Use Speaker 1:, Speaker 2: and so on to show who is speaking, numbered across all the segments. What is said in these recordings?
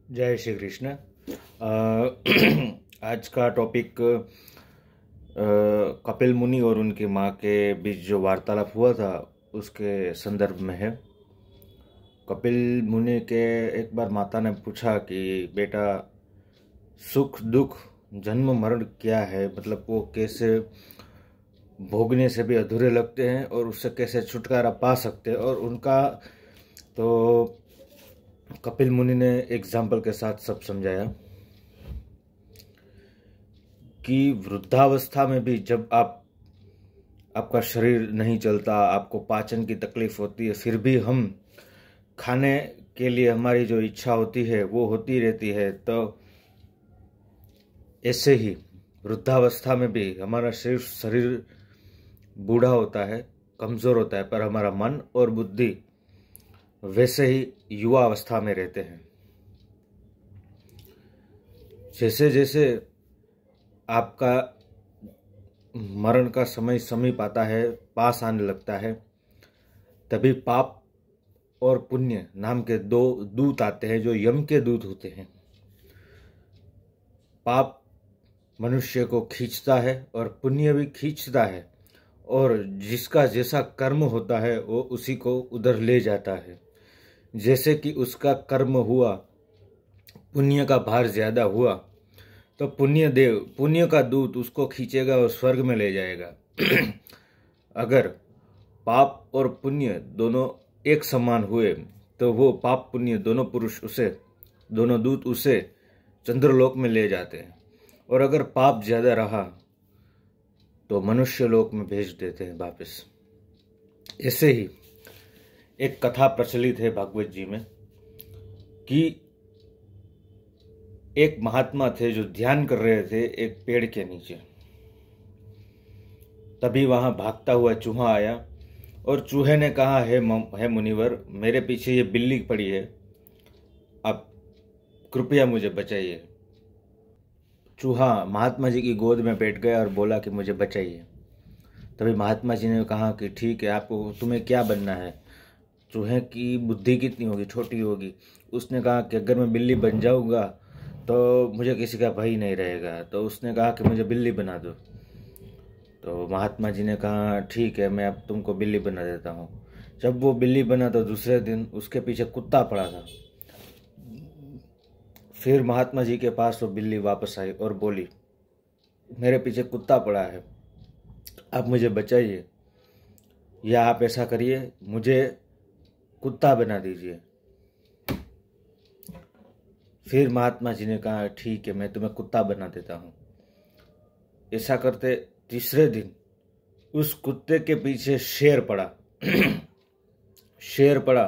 Speaker 1: जय श्री कृष्ण। आज का टॉपिक कपिल मुनि और उनकी माँ के बीच जो वार्तालाप हुआ था उसके संदर्भ में है। कपिल मुनि के एक बार माता ने पूछा कि बेटा, सुख दुख जन्म मरण क्या है, मतलब वो कैसे भोगने से भी अधूरे लगते हैं और उससे कैसे छुटकारा पा सकते हैं। और उनका तो कपिल मुनि ने एग्जाम्पल के साथ सब समझाया कि वृद्धावस्था में भी जब आपका शरीर नहीं चलता, आपको पाचन की तकलीफ होती है, फिर भी हम खाने के लिए हमारी जो इच्छा होती है वो होती रहती है। तो ऐसे ही वृद्धावस्था में भी हमारा शरीर बूढ़ा होता है, कमज़ोर होता है, पर हमारा मन और बुद्धि वैसे ही युवा अवस्था में रहते हैं। जैसे जैसे आपका मरण का समय समीप आता है, पास आने लगता है, तभी पाप और पुण्य नाम के दो दूत आते हैं जो यम के दूत होते हैं। पाप मनुष्य को खींचता है और पुण्य भी खींचता है, और जिसका जैसा कर्म होता है वो उसी को उधर ले जाता है। जैसे कि उसका कर्म हुआ, पुण्य का भार ज्यादा हुआ, तो पुण्य का दूत उसको खींचेगा और स्वर्ग में ले जाएगा। अगर पाप और पुण्य दोनों एक समान हुए तो वो पाप पुण्य दोनों दूत उसे चंद्रलोक में ले जाते हैं, और अगर पाप ज्यादा रहा तो मनुष्य लोक में भेज देते हैं वापस। ऐसे ही एक कथा प्रचलित है भागवत जी में कि एक महात्मा थे जो ध्यान कर रहे थे एक पेड़ के नीचे। तभी वहां भागता हुआ चूहा आया और चूहे ने कहा, है मुनिवर, मेरे पीछे ये बिल्ली पड़ी है, आप कृपया मुझे बचाइए। चूहा महात्मा जी की गोद में बैठ गया और बोला कि मुझे बचाइए। तभी महात्मा जी ने कहा कि ठीक है, तुम्हें क्या बनना है। चूहे की बुद्धि कितनी होगी, छोटी होगी। उसने कहा कि अगर मैं बिल्ली बन जाऊंगा तो मुझे किसी का भय नहीं रहेगा। तो उसने कहा कि मुझे बिल्ली बना दो। तो महात्मा जी ने कहा ठीक है, मैं अब तुमको बिल्ली बना देता हूँ। जब वो बिल्ली बना तो दूसरे दिन उसके पीछे कुत्ता पड़ा था। फिर महात्मा जी के पास वो बिल्ली वापस आई और बोली, मेरे पीछे कुत्ता पड़ा है, आप मुझे बचाइए, या आप ऐसा करिए, मुझे कुत्ता बना दीजिए। फिर महात्मा जी ने कहा ठीक है, मैं तुम्हें कुत्ता बना देता हूँ। ऐसा करते तीसरे दिन उस कुत्ते के पीछे शेर पड़ा। शेर पड़ा।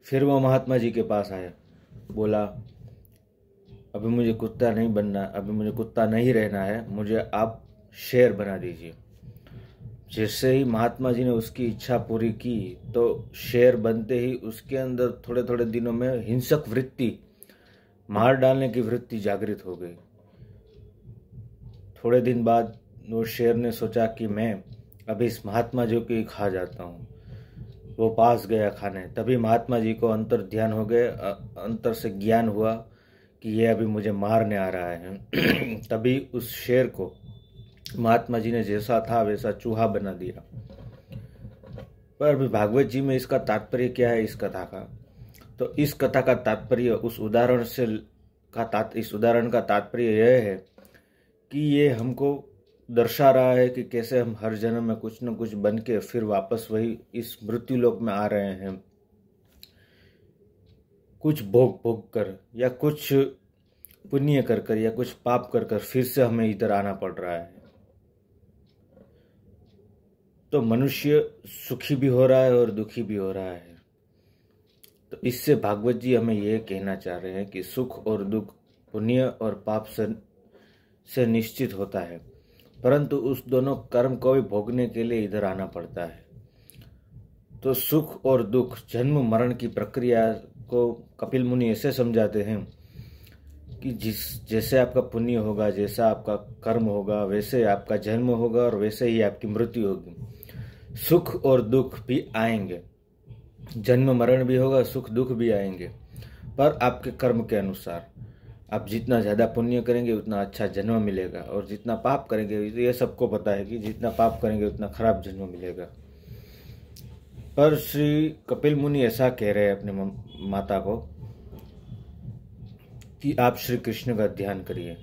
Speaker 1: फिर वो महात्मा जी के पास आया, बोला अभी मुझे कुत्ता नहीं बनना, अभी मुझे कुत्ता नहीं रहना है, मुझे आप शेर बना दीजिए। जैसे ही महात्मा जी ने उसकी इच्छा पूरी की तो शेर बनते ही उसके अंदर थोड़े थोड़े दिनों में हिंसक वृत्ति, मार डालने की वृत्ति जागृत हो गई। थोड़े दिन बाद वो शेर ने सोचा कि मैं अभी इस महात्मा जी को ही खा जाता हूँ। वो पास गया खाने। तभी महात्मा जी को अंतर ध्यान हो गए, अंतर से ज्ञान हुआ कि ये अभी मुझे मारने आ रहा है। तभी उस शेर को महात्मा जी ने जैसा था वैसा चूहा बना दिया। पर अभी भागवत जी में इसका तात्पर्य क्या है इस कथा का, तो इस कथा का तात्पर्य इस उदाहरण का तात्पर्य यह है कि ये हमको दर्शा रहा है कि कैसे हम हर जन्म में कुछ न कुछ बन के फिर वापस वही इस मृत्यु लोक में आ रहे हैं। कुछ भोग कर या कुछ पुण्य कर या कुछ पाप कर फिर से हमें इधर आना पड़ रहा है। तो मनुष्य सुखी भी हो रहा है और दुखी भी हो रहा है। तो इससे भागवत जी हमें यह कहना चाह रहे हैं कि सुख और दुख पुण्य और पाप से निश्चित होता है, परंतु उस दोनों कर्म को भी भोगने के लिए इधर आना पड़ता है। तो सुख और दुख, जन्म मरण की प्रक्रिया को कपिल मुनि ऐसे समझाते हैं कि जैसे आपका पुण्य होगा, जैसा आपका कर्म होगा, वैसे आपका जन्म होगा और वैसे ही आपकी मृत्यु होगी। सुख और दुख भी आएंगे, जन्म मरण भी होगा, सुख दुख भी आएंगे, पर आपके कर्म के अनुसार। आप जितना ज़्यादा पुण्य करेंगे उतना अच्छा जन्म मिलेगा, और जितना पाप करेंगे, ये सबको पता है कि जितना पाप करेंगे उतना खराब जन्म मिलेगा। पर श्री कपिल मुनि ऐसा कह रहे हैं अपने माता को कि आप श्री कृष्ण का ध्यान करिए।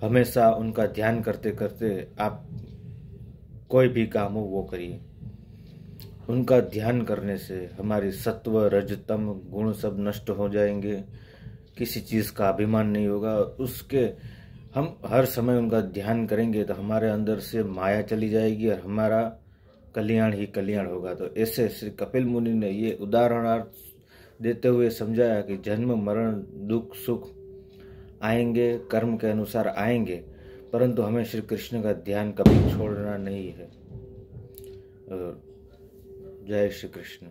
Speaker 1: हमेशा उनका ध्यान करते करते आप कोई भी काम हो वो करिए। उनका ध्यान करने से हमारी सत्व रजतम गुण सब नष्ट हो जाएंगे, किसी चीज़ का अभिमान नहीं होगा। उसके हम हर समय उनका ध्यान करेंगे तो हमारे अंदर से माया चली जाएगी और हमारा कल्याण ही कल्याण होगा। तो ऐसे श्री कपिल मुनि ने ये उदाहरणार्थ देते हुए समझाया कि जन्म मरण दुख सुख आएंगे, कर्म के अनुसार आएंगे, परंतु हमें श्री कृष्ण का ध्यान कभी छोड़ना नहीं है। जय श्री कृष्ण।